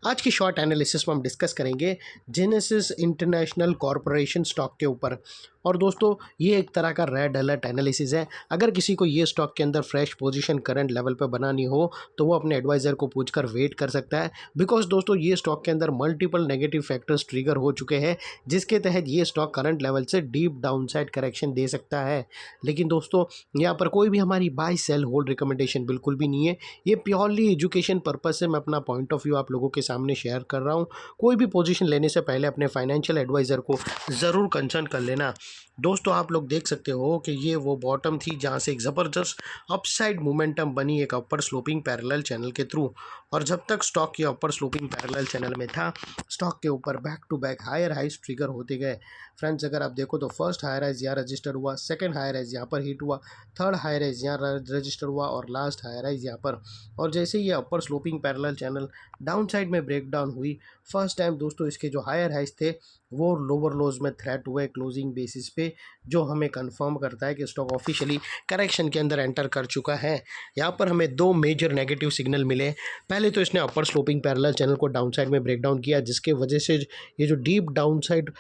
आज की short analysis में हम डिस्कस करेंगे जेनेसिस इंटरनेशनल कॉरपोरेशन स्टॉक के ऊपर। और दोस्तों ये एक तरह का रेड अलर्ट एनालिसिस है। अगर किसी को ये स्टॉक के अंदर फ्रेश पोजीशन करंट लेवल पे बनानी हो तो वो अपने एडवाइज़र को पूछकर वेट कर सकता है, बिकॉज दोस्तों ये स्टॉक के अंदर मल्टीपल नेगेटिव फैक्टर्स ट्रिगर हो चुके हैं जिसके तहत ये स्टॉक करंट लेवल से डीप डाउनसाइड करेक्शन दे सकता है। लेकिन दोस्तों यहाँ पर कोई भी हमारी बाय सेल होल्ड रिकमेंडेशन बिल्कुल भी नहीं है। ये प्योरली एजुकेशन पर्पस से मैं अपना पॉइंट ऑफ व्यू आप लोगों के सामने शेयर कर रहा हूँ। कोई भी पोजीशन लेने से पहले अपने फाइनेंशियल एडवाइज़र को ज़रूर कंसल्ट कर लेना। दोस्तों आप लोग देख सकते हो कि ये वो बॉटम थी जहाँ से एक ज़बरदस्त अपसाइड मोमेंटम बनी एक अपर स्लोपिंग पैरेलल चैनल के थ्रू, और जब तक स्टॉक ये अपर स्लोपिंग पैरेलल चैनल में था स्टॉक के ऊपर back to back higher highs trigger होते गए। फ्रेंड्स अगर आप देखो तो फर्स्ट हायर हाइज यहाँ रजिस्टर हुआ, सेकंड हायर हाइज यहाँ पर हिट हुआ, थर्ड हायर हाइज यहाँ रजिस्टर हुआ और लास्ट हायर हाइज यहाँ पर। और जैसे ये upper sloping parallel channel down side में ब्रेक डाउन हुई, फर्स्ट टाइम दोस्तों इसके जो हायर हाइज थे वो लोअर लोज में थ्रेट हुए क्लोजिंग बेसिस पे, जो हमें कंफर्म करता है कि स्टॉक ऑफिशियली करेक्शन के अंदर एंटर कर चुका है। यहाँ पर हमें दो मेजर नेगेटिव सिग्नल मिले। पहले तो इसने अपर स्लोपिंग पैरेलल चैनल को डाउन साइड में ब्रेक डाउन किया जिसके वजह से ये जो डीप डाउन साइड,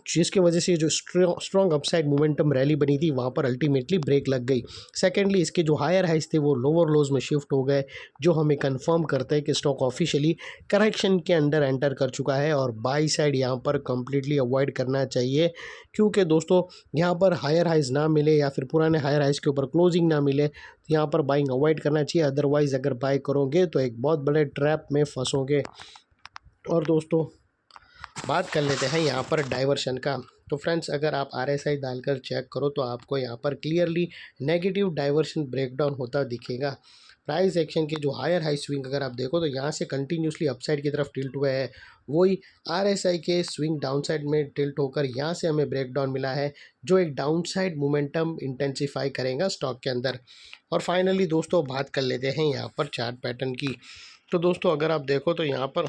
जिसके वजह से ये जो स्ट्रॉन्ग अपसाइड मोमेंटम रैली बनी थी वहाँ पर अल्टीमेटली ब्रेक लग गई। सेकेंडली इसके जो हायर हाइज थे वो लोअर लोज में शिफ्ट हो गए, जो हमें कंफर्म करता है कि स्टॉक ऑफिशियली करेक्शन के अंदर एंटर कर चुका है और बाई साइड यहाँ पर कंप्लीटली अवॉइड करना चाहिए। क्योंकि दोस्तों यहाँ पर हायर हाइज ना मिले या फिर पुराने हायर हाइज के ऊपर क्लोजिंग ना मिले तो यहाँ पर बाइंग अवॉइड करना चाहिए। अदरवाइज़ अगर बाय करोगे तो एक बहुत बड़े ट्रैप में फंसोगे। और दोस्तों बात कर लेते हैं यहाँ पर डाइवर्शन का। तो फ्रेंड्स अगर आप RSI डालकर चेक करो तो आपको यहाँ पर क्लियरली नेगेटिव डाइवर्शन ब्रेकडाउन होता दिखेगा। प्राइस एक्शन के जो हायर हाई स्विंग अगर आप देखो तो यहाँ से कंटिन्यूसली अपसाइड की तरफ टिल्ट हुए हैं, वही RSI के स्विंग डाउनसाइड में टिल्ट होकर यहाँ से हमें ब्रेकडाउन मिला है जो एक डाउनसाइड मोमेंटम इंटेंसिफाई करेगा स्टॉक के अंदर। और फाइनली दोस्तों बात कर लेते हैं यहाँ पर चार्ट पैटर्न की। तो दोस्तों अगर आप देखो तो यहाँ पर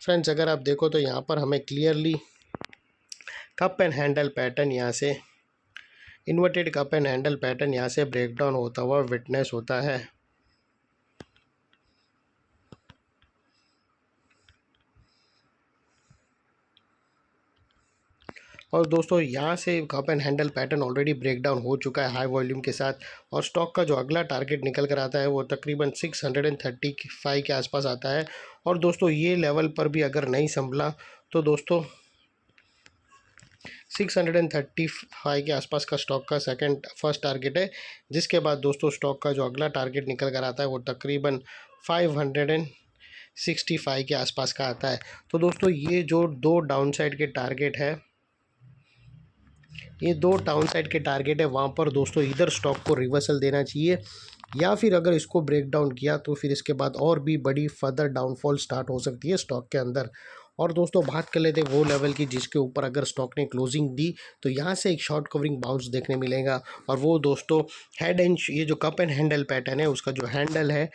फ्रेंड्स अगर आप देखो तो यहाँ पर हमें clearly cup and handle pattern, यहाँ से inverted cup and handle pattern यहाँ से ब्रेक डाउन होता हुआ विटनेस होता है। और दोस्तों यहाँ से cup and handle pattern already break down हो चुका है हाई वॉल्यूम के साथ, और स्टॉक का जो अगला टारगेट निकल कर आता है वो तकरीबन 635 के आसपास आता है। और दोस्तों ये लेवल पर भी अगर नहीं संभला तो दोस्तों 635 के आसपास का स्टॉक का फर्स्ट टारगेट है, जिसके बाद दोस्तों स्टॉक का जो अगला टारगेट निकल कर आता है वो तकरीबन 565 के आसपास का आता है। तो दोस्तों ये जो दो डाउन साइड के टारगेट है, ये दो डाउन साइड के टारगेट है, वहाँ पर दोस्तों इधर स्टॉक को रिवर्सल देना चाहिए, या फिर अगर इसको ब्रेक डाउन किया तो फिर इसके बाद और भी बड़ी फर्दर डाउनफॉल स्टार्ट हो सकती है स्टॉक के अंदर। और दोस्तों बात कर लेते हैं वो लेवल की जिसके ऊपर अगर स्टॉक ने क्लोजिंग दी तो यहाँ से एक शॉर्ट कवरिंग बाउंस देखने मिलेगा, और वो दोस्तों हेड एंड, ये जो कप एंड हैंडल पैटर्न है उसका जो हैंडल है,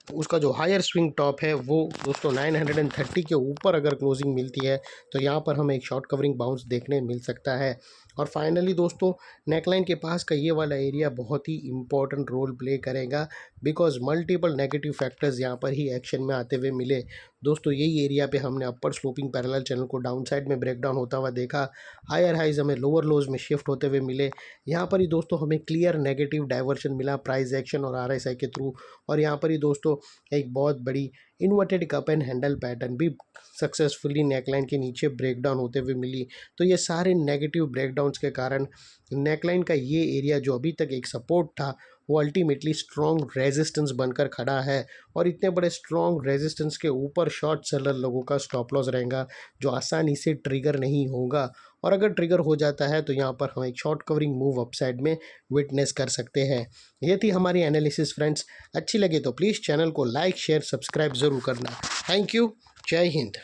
उसका जो हायर स्विंग टॉप है वो दोस्तों 930 के ऊपर अगर क्लोजिंग मिलती है तो यहाँ पर हमें एक शॉर्ट कवरिंग बाउंस देखने मिल सकता है। और फाइनली दोस्तों नेकलाइन के पास का ये वाला एरिया बहुत ही इंपॉर्टेंट रोल प्ले करेगा, बिकॉज मल्टीपल नेगेटिव फैक्टर्स यहाँ पर ही एक्शन में आते हुए मिले। दोस्तों यही एरिया पे हमने अपर स्लोपिंग पैरेलल चैनल को डाउन साइड में ब्रेक डाउन होता हुआ देखा, हायर हाइज हमें लोअर लोज में शिफ्ट होते हुए मिले। यहाँ पर ही दोस्तों हमें क्लियर नेगेटिव डाइवर्शन मिला प्राइस एक्शन और RSI के थ्रू, और यहाँ पर ही दोस्तों एक बहुत बड़ी inverted cup and handle pattern भी सक्सेसफुली नेकलाइन के नीचे ब्रेकडाउन होते हुए मिली। तो ये सारे नेगेटिव ब्रेकडाउन्स के कारण नेकलाइन का ये एरिया जो अभी तक एक सपोर्ट था वो अल्टीमेटली स्ट्रॉन्ग रेजिस्टेंस बनकर खड़ा है, और इतने बड़े स्ट्रॉन्ग रेजिस्टेंस के ऊपर शॉर्ट सेलर लोगों का स्टॉप लॉस रहेगा जो आसानी से ट्रिगर नहीं होगा, और अगर ट्रिगर हो जाता है तो यहाँ पर हम एक शॉर्ट कवरिंग मूव अपसाइड में विटनेस कर सकते हैं। ये थी हमारी एनालिसिस फ्रेंड्स। अच्छी लगे तो प्लीज़ चैनल को लाइक शेयर सब्सक्राइब ज़रूर करना। Thank you. जय हिंद।